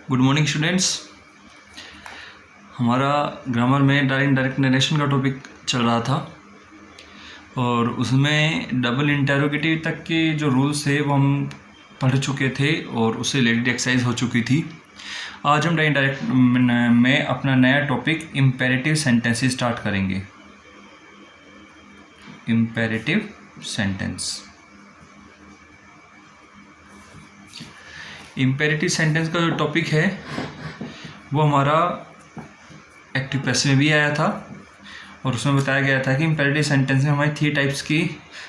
Good morning students. हमारा grammar में direct narration का टॉपिक चल रहा था और उसमें डबल इंटेरोगेटिव तक के जो रूल्स थे वो हम पढ़ चुके थे और उससे रिलेटेड एक्सरसाइज हो चुकी थी। आज हम डायरेक्ट में अपना नया टॉपिक इम्पेरेटिव सेंटेंसेस स्टार्ट करेंगे। Imperative sentence. इम्पेरेटिव सेंटेंस का जो टॉपिक है वो हमारा एक्टिव पैसिव में भी आया था और उसमें बताया गया था कि इम्पेरेटिव सेंटेंस में हमारे 3 टाइप्स की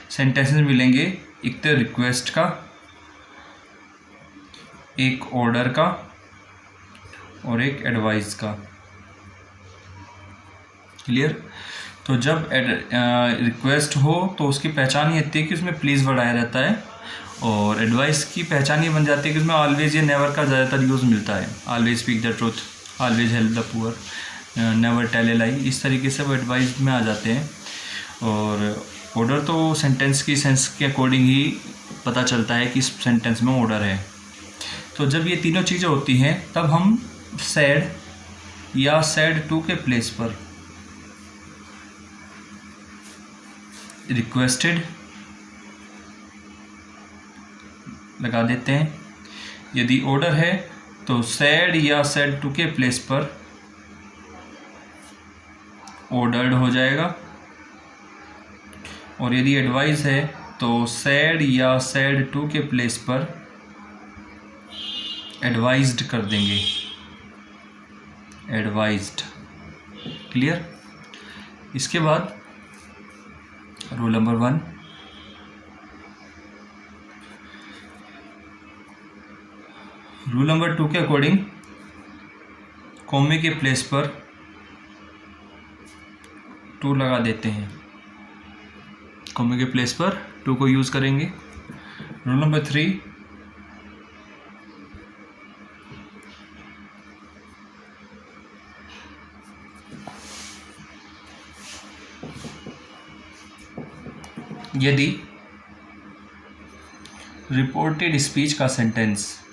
सेंटेंसेस मिलेंगे। एक तो रिक्वेस्ट का, एक ऑर्डर का और एक एडवाइस का। क्लियर? तो जब रिक्वेस्ट हो तो उसकी पहचान ये होती है कि उसमें प्लीज़ वर्ड आया रहता है और एडवाइस की पहचान ये बन जाती है कि उसमें ऑलवेज या नेवर का ज़्यादातर यूज़ मिलता है। Always speak the truth, always help the poor, never tell a lie, इस तरीके से वो एडवाइस में आ जाते हैं। और ऑर्डर तो सेंटेंस की सेंस के अकॉर्डिंग ही पता चलता है कि इस सेंटेंस में ऑर्डर है। तो जब ये तीनों चीज़ें होती हैं तब हम सैड या सैड टू के प्लेस पर रिक्वेस्टेड लगा देते हैं। यदि ऑर्डर है तो सैड या सैड टू के प्लेस पर ऑर्डर्ड हो जाएगा और यदि एडवाइस है तो सैड या सैड टू के प्लेस पर एडवाइज्ड कर देंगे। एडवाइज्ड। क्लियर? इसके बाद रूल नंबर 1, रूल नंबर 2 के अकॉर्डिंग कॉमे के प्लेस पर टू लगा देते हैं। कॉमे के प्लेस पर टू को यूज़ करेंगे। रूल नंबर 3, यदि रिपोर्टेड स्पीच का सेंटेंस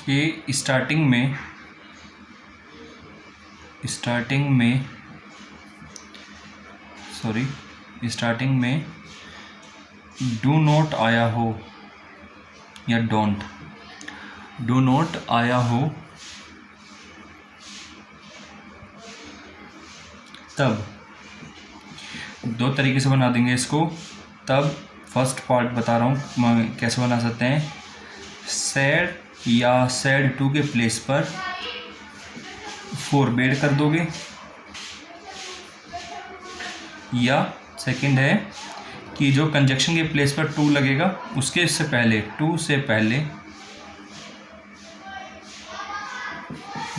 के स्टार्टिंग में डू नॉट आया हो या डू नॉट आया हो तब 2 तरीके से बना देंगे इसको। तब फर्स्ट पार्ट बता रहा हूँ कैसे बना सकते हैं। सैड या सैड टू के प्लेस पर फॉरबेड कर दोगे, या सेकंड है कि जो कंजक्शन के प्लेस पर टू लगेगा उसके से पहले, टू से पहले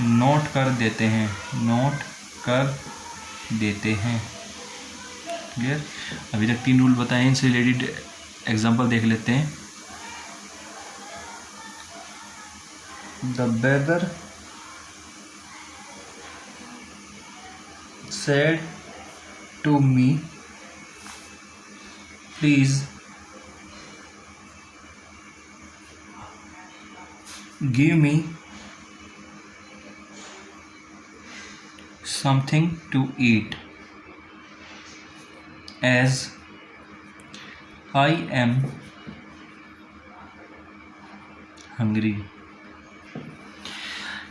नोट कर देते हैं। क्लियर? अभी तक 3 रूल बताए हैं, इनसे रिलेटेड एग्जांपल देख लेते हैं। The beggar said to me, please give me something to eat as I am hungry।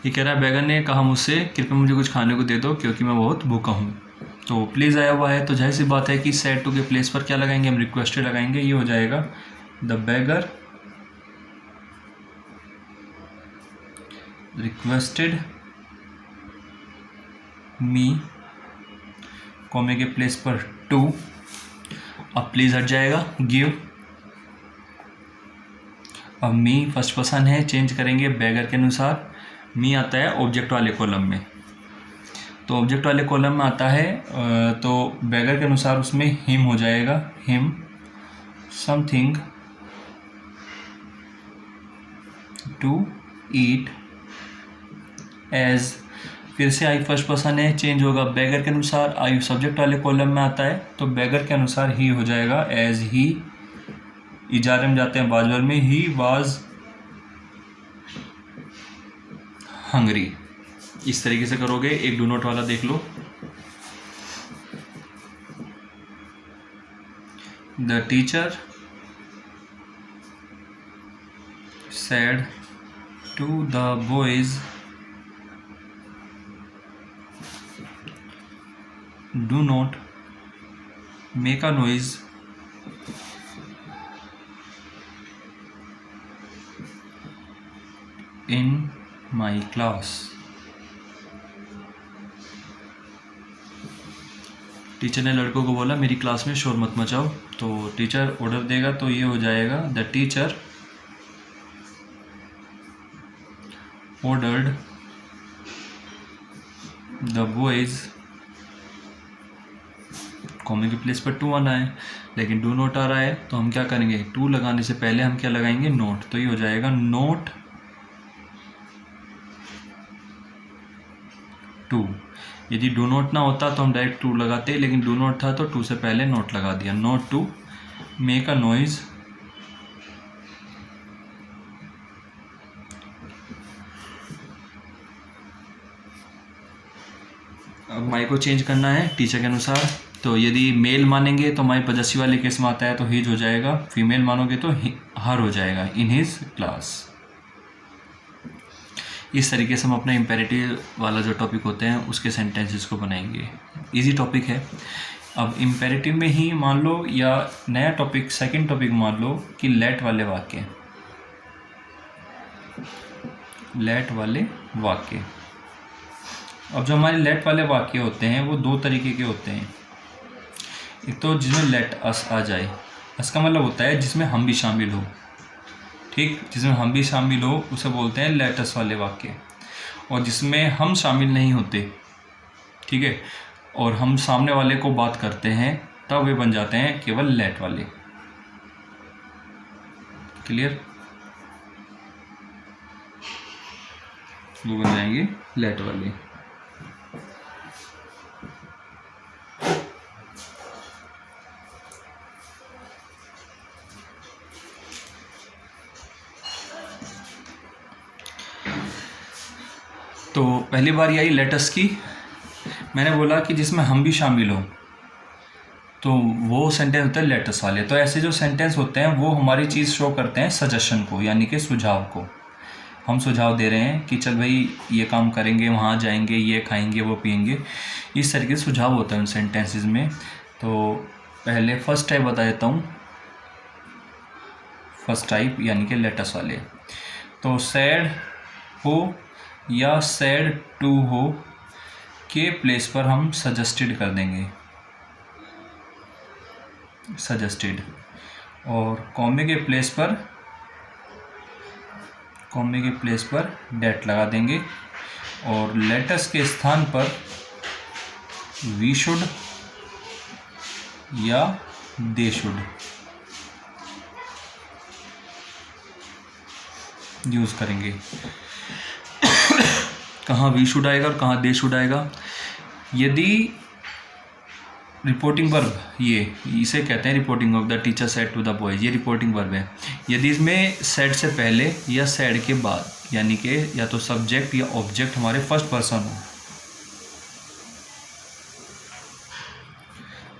ये कह रहा है बैगर ने कहा मुझसे कृपया मुझे कुछ खाने को दे दो क्योंकि मैं बहुत भूखा हूँ। तो प्लीज़ आया हुआ है तो जाहिर सी बात है कि सैड टू के प्लेस पर क्या लगाएंगे हम? रिक्वेस्टेड लगाएंगे। ये हो जाएगा द बैगर रिक्वेस्टेड मी, कॉमे के प्लेस पर टू, अब प्लीज़ हट जाएगा, गिव। अब मी फर्स्ट पर्सन है, चेंज करेंगे बैगर के अनुसार। मी आता है ऑब्जेक्ट वाले कॉलम में, तो ऑब्जेक्ट वाले कॉलम में आता है तो बैगर के अनुसार उसमें हिम हो जाएगा। Him something to eat as फिर से आई फर्स्ट पर्सन है, चेंज होगा बैगर के अनुसार। आई सब्जेक्ट वाले कॉलम में आता है तो बैगर के अनुसार ही हो जाएगा। एज ही, इजारे में जाते हैं वाज में, ही वाज हंगरी। इस तरीके से करोगे। एक डू नॉट वाला देख लो। The teacher said to the boys, do not make a noise in my class। Teacher ने लड़कों को बोला मेरी क्लास में शोर मत मचाओ। तो टीचर ऑर्डर देगा तो ये हो जाएगा the teacher ordered the boys। कॉमे की प्लेस पर टू आना है, लेकिन डू नॉट आ रहा है तो हम क्या करेंगे, टू लगाने से पहले हम क्या लगाएंगे, नोट। तो ये हो जाएगा नोट टू। यदि डू नॉट ना होता तो हम डायरेक्ट टू लगाते, लेकिन डू नॉट था तो टू से पहले नोट लगा दिया। Not to make a noise अब माई को चेंज करना है टीचर के अनुसार। तो यदि मेल मानेंगे तो माई पजस्सी वाले केस में आता है तो हिज हो जाएगा। फीमेल मानोगे तो हर हो जाएगा, इन हिज क्लास। इस तरीके से हम अपना इम्पेरेटिव वाला जो टॉपिक होते हैं उसके सेंटेंसेस को बनाएंगे। इजी टॉपिक है। अब इम्पेरेटिव में ही मान लो, या नया टॉपिक सेकंड टॉपिक मान लो कि लेट वाले वाक्य। लेट वाले वाक्य, अब जो हमारे लेट वाले वाक्य होते हैं वो दो तरीके के होते हैं। एक तो जिसमें लेट अस आ जाए, अस का मतलब होता है जिसमें हम भी शामिल हो। ठीक, जिसमें हम भी शामिल हो उसे बोलते हैं लेट अस वाले वाक्य। और जिसमें हम शामिल नहीं होते, ठीक है, और हम सामने वाले को बात करते हैं, तब वे बन जाते हैं केवल लेट वाले। क्लियर, वो बन जाएंगे लेट वाले। तो पहली बार आई लेटस की, मैंने बोला कि जिसमें हम भी शामिल हो, तो वो सेंटेंस होता है लेटस वाले। तो ऐसे जो सेंटेंस होते हैं वो हमारी चीज़ शो करते हैं सजेशन को, यानी कि सुझाव को। हम सुझाव दे रहे हैं कि चल भाई ये काम करेंगे, वहाँ जाएंगे, ये खाएंगे, वो पिएंगे। इस तरीके से सुझाव होता है उन सेंटेंसेस में। तो पहले फर्स्ट टाइप बता देता हूँ। फर्स्ट टाइप यानी कि लेटस वाले। तो सैड हो या सैड टू हो के प्लेस पर हम सजेस्टेड कर देंगे, सजेस्टेड। और कॉमे के प्लेस पर डेट लगा देंगे। और लेटस के स्थान पर वी शुड या दे शुड यूज़ करेंगे। कहाँ वी शुड आएगा और कहाँ दे शुड आएगा। यदि रिपोर्टिंग वर्ब, ये इसे कहते हैं reporting verb, the teacher said to the boys, ये रिपोर्टिंग वर्ब है। यदि इसमें सेड से पहले या सेड के बाद, यानी कि या तो सब्जेक्ट या ऑब्जेक्ट हमारे फर्स्ट पर्सन हो,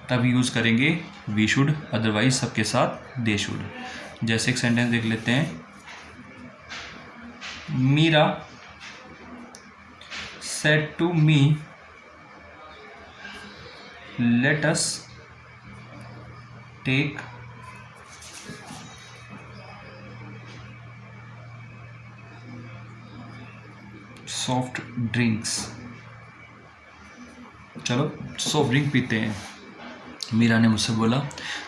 तब यूज़ करेंगे वी शुड, अदरवाइज सबके साथ दे शुड। जैसे एक सेंटेंस देख लेते हैं। Meera said to me, let us take soft drinks। चलो सॉफ्ट ड्रिंक पीते हैं, मीरा ने मुझसे बोला।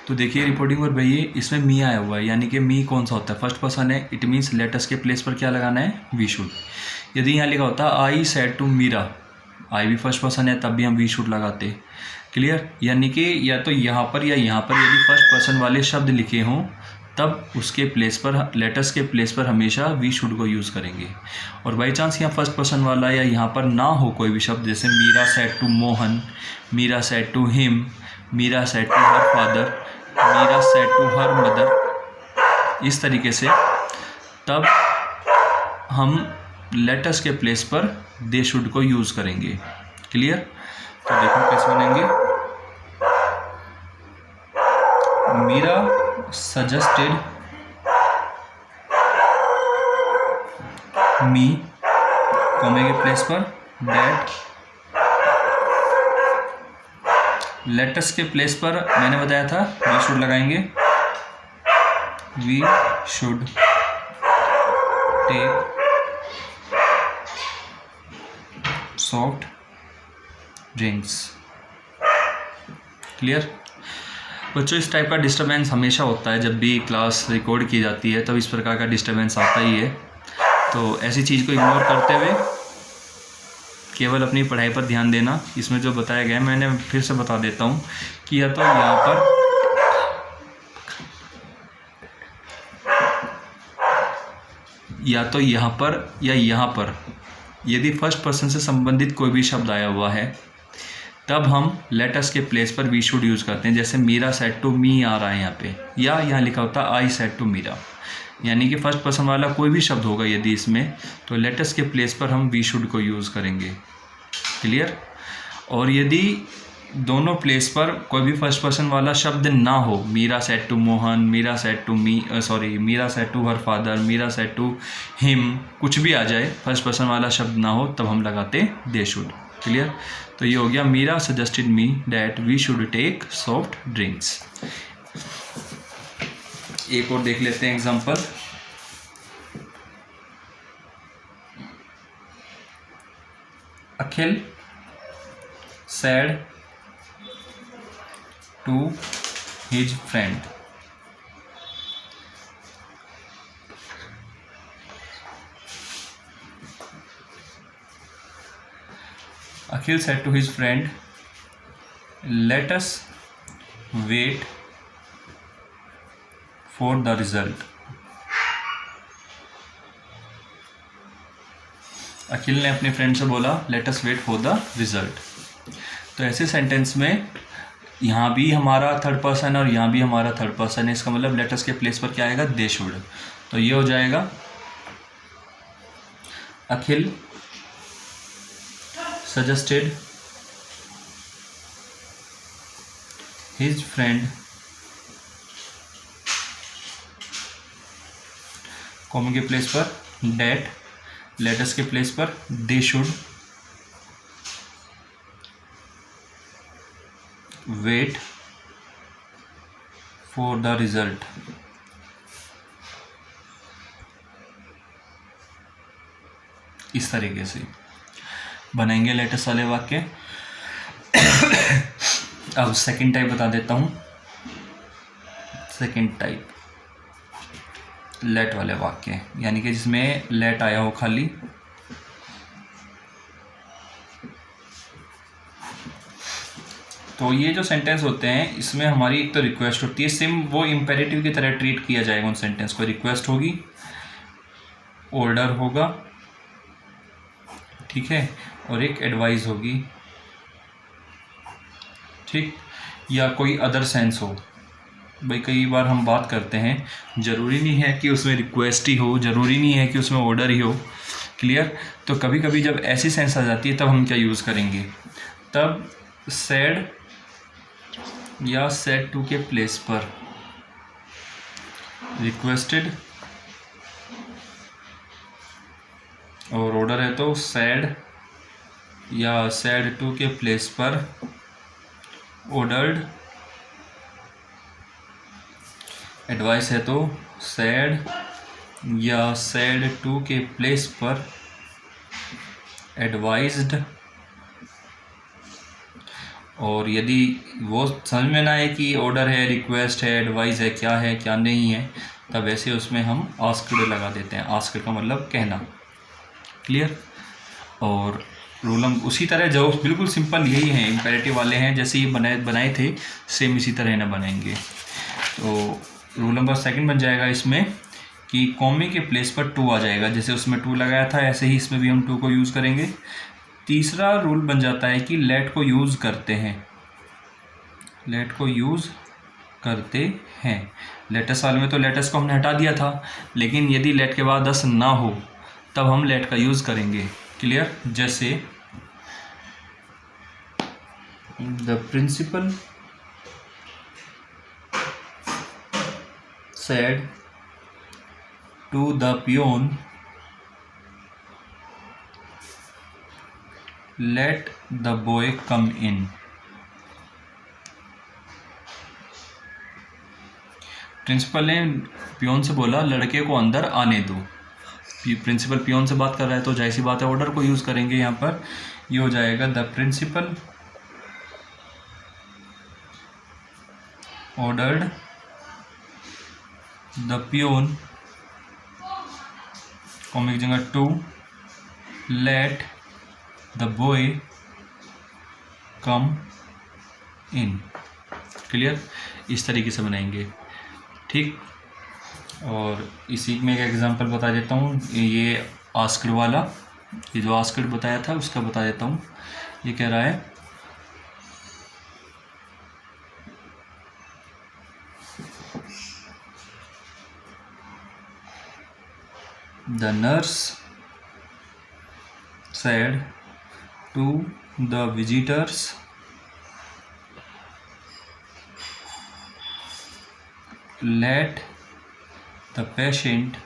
तो देखिए रिपोर्टिंग वर्ब है ये, इसमें मी आया हुआ है, यानी कि मी कौन सा होता है, फर्स्ट पर्सन है। इट मीन्स लेटस के प्लेस पर क्या लगाना है, वी शुड। यदि यहाँ लिखा होता आई सेड टू मीरा, आई भी फर्स्ट पर्सन है, तब भी हम वी शुड लगाते। क्लियर, यानी कि या तो यहाँ पर या यहाँ पर यदि फर्स्ट पर्सन वाले शब्द लिखे हों तब उसके प्लेस पर, लेटर्स के प्लेस पर हमेशा वी शुड को यूज़ करेंगे। और बाई चांस यहाँ फर्स्ट पर्सन वाला या यहाँ पर ना हो कोई भी शब्द, जैसे Meera said to Mohan, Meera said to him, Meera said to her father, Meera said to her mother, इस तरीके से, तब हम लेटर्स के प्लेस पर दे शुड को यूज़ करेंगे। क्लियर? तो देखो कैसे बनेंगे। मीरा सजेस्टेड मी, कॉमे के प्लेस पर डैट, लेटर्स के प्लेस पर मैंने बताया था वी शुड लगाएंगे, we should take soft drinks. Clear? बच्चों, इस टाइप का डिस्टर्बेंस हमेशा होता है जब भी क्लास रिकॉर्ड की जाती है, तब इस प्रकार का डिस्टर्बेंस आता ही है। तो ऐसी चीज़ को इग्नोर करते हुए केवल अपनी पढ़ाई पर ध्यान देना। इसमें जो बताया गया है मैंने फिर से बता देता हूँ कि या तो यहाँ पर या यहाँ पर यदि फर्स्ट पर्सन से संबंधित कोई भी शब्द आया हुआ है, तब हम लेटर्स के प्लेस पर वी शुड यूज़ करते हैं। जैसे मीरा सेड टू मी आ रहा है यहाँ पे, या यहाँ लिखा होता है आई सेड टू मीरा, यानी कि फर्स्ट पर्सन वाला कोई भी शब्द होगा यदि इसमें, तो लेटर्स के प्लेस पर हम वी शुड को यूज़ करेंगे। क्लियर? और यदि दोनों प्लेस पर कोई भी फर्स्ट पर्सन वाला शब्द ना हो, Meera said to Mohan, Meera said to Meera said to her father, Meera said to him, कुछ भी आ जाए, फर्स्ट पर्सन वाला शब्द ना हो, तब हम लगाते दे शुड। क्लियर? तो ये हो गया Meera suggested me that we should take soft drinks. एक और देख लेते हैं example. Akhil said to his friend, Akhil said to his friend, let us wait for the result. Akhil ने अपने फ्रेंड से बोला let us wait for the result. तो ऐसे सेंटेंस में यहाँ भी हमारा थर्ड पर्सन और यहाँ भी हमारा थर्ड पर्सन है, इसका मतलब लेट अस के प्लेस पर क्या आएगा, दे शुड। तो ये हो जाएगा Akhil suggested his friend, comma के प्लेस पर डैट, लेटर्स के प्लेस पर they should wait for the result. इस तरीके से बनेंगे लेटर्स वाले वाक्य। अब सेकंड टाइप बता देता हूँ। सेकंड टाइप लेट वाले वाक्य, यानी कि जिसमें लेट आया हो खाली। तो ये जो सेंटेंस होते हैं इसमें हमारी एक तो रिक्वेस्ट होती है, सेम वो इम्पेरेटिव की तरह ट्रीट किया जाएगा उन सेंटेंस को। रिक्वेस्ट होगी, ऑर्डर होगा, ठीक है, और एक एडवाइस होगी, ठीक, या कोई अदर सेंस हो। भाई कई बार हम बात करते हैं, ज़रूरी नहीं है कि उसमें रिक्वेस्ट ही हो, ज़रूरी नहीं है कि उसमें ऑर्डर ही हो। क्लियर? तो कभी कभी जब ऐसी सेंस आ जाती है तब हम क्या यूज़ करेंगे, तब सेड या सेड टू के प्लेस पर रिक्वेस्टेड, और ऑर्डर है तो सेड या सेड टू के प्लेस पर ऑर्डर्ड, एडवाइस है तो सेड या सेड टू के प्लेस पर एडवाइज्ड। और यदि वो समझ में ना आए कि ऑर्डर है, रिक्वेस्ट है, एडवाइस है, क्या है क्या नहीं है, तब ऐसे उसमें हम आस्क्ड लगा देते हैं। आस्क्ड का मतलब कहना। क्लियर? और रूल हम उसी तरह जो बिल्कुल सिंपल यही है, इम्पेरेटिव वाले हैं, जैसे ये बनाए थे सेम इसी तरह ना बनाएंगे। तो रूल नंबर सेकंड बन जाएगा इसमें कि कॉमे के प्लेस पर 2 आ जाएगा, जैसे उसमें 2 लगाया था ऐसे ही इसमें भी हम 2 को यूज़ करेंगे। तीसरा रूल बन जाता है कि लेट को यूज़ करते हैं, लेट को यूज़ करते हैं। लेटेस्ट वाले में तो लेटेस्ट को हमने हटा दिया था, लेकिन यदि लेट के बाद 10 ना हो तब हम लेट का यूज़ करेंगे। क्लियर? जैसे the principal said to the peon, let the boy come in. Principal ने पियोन से बोला लड़के को अंदर आने दो। प्रिंसिपल पियोन से बात कर रहा है तो जाहिर सी बात है ऑर्डर को यूज़ करेंगे यहाँ पर। ये हो जाएगा the principal ordered the peon, comma की जगह 2, let the boy come in. Clear? इस तरीके से बनाएंगे। ठीक, और इसी में एक एग्जांपल बता देता हूँ। ये आस्क्ड वाला, ये जो आस्क्ड बताया था उसका बता देता हूँ। ये कह रहा है The nurse said to the visitors, let the patient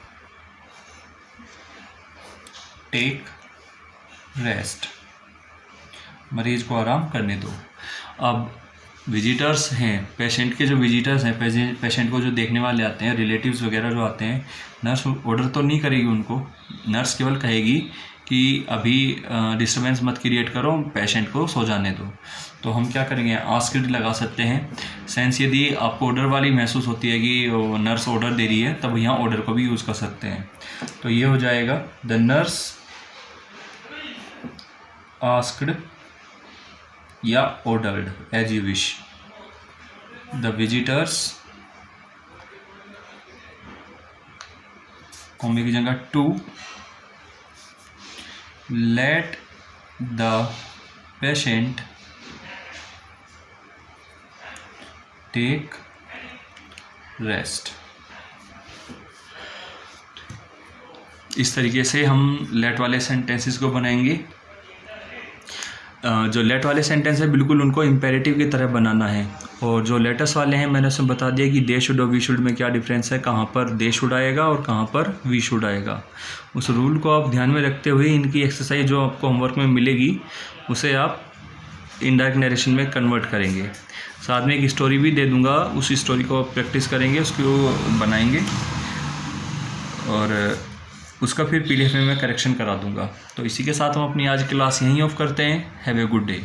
take rest. मरीज को आराम करने दो। अब विजिटर्स हैं, पेशेंट के जो विजिटर्स हैं, पेशेंट को जो देखने वाले आते हैं, रिलेटिव्स वगैरह जो आते हैं, नर्स ऑर्डर तो नहीं करेगी उनको। नर्स केवल कहेगी कि अभी डिस्टर्बेंस मत क्रिएट करो, पेशेंट को सो जाने दो। तो हम क्या करेंगे, आस्क्ड लगा सकते हैं। सेंस यदि आपको ऑर्डर वाली महसूस होती है कि नर्स ऑर्डर दे रही है, तब यहाँ ऑर्डर को भी यूज़ कर सकते हैं। तो ये हो जाएगा द नर्स आस्क्ड या ordered as you wish the visitors, comma की जगह 2, let the patient take rest. इस तरीके से हम लेट वाले सेंटेंसेस को बनाएंगे। जो लेट वाले सेंटेंस है बिल्कुल उनको इम्पेरेटिव की तरह बनाना है, और जो लेटेस्ट वाले हैं मैंने उसमें बता दिया कि दे शुड और वी शुड में क्या डिफरेंस है, कहाँ पर दे शुड आएगा और कहाँ पर वी शुड आएगा। उस रूल को आप ध्यान में रखते हुए इनकी एक्सरसाइज जो आपको होमवर्क में मिलेगी उसे आप इनडायरेक्ट नरेशन में कन्वर्ट करेंगे। साथ में एक स्टोरी भी दे दूँगा, उस स्टोरी को आप प्रैक्टिस करेंगे, उसको बनाएंगे और उसका फिर PDF में मैं करेक्शन करा दूंगा। तो इसी के साथ हम अपनी आज की क्लास यहीं ऑफ करते हैं। Have a good day.